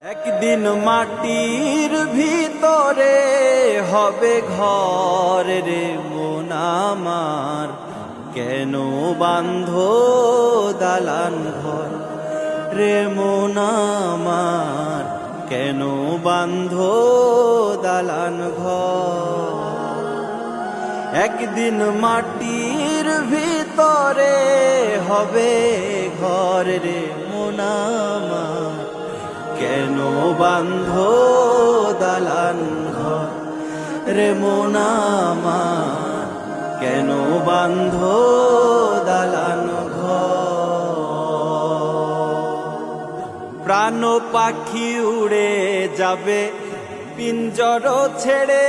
একদিন মাটির ভিতরে হবে ঘর রে মন আমার, কেন বাঁধো দালান ঘর রে মন আমার, কেন বাঁধো দালান ঘর। একদিন মাটির ভিতরে হবে ঘর রে মন আমার, কেন বাঁধো দালান ঘর রে মন আমার, কেন বাঁধো দালান ঘর। প্রাণ পাখি উড়ে যাবে পিঞ্জর ছেড়ে,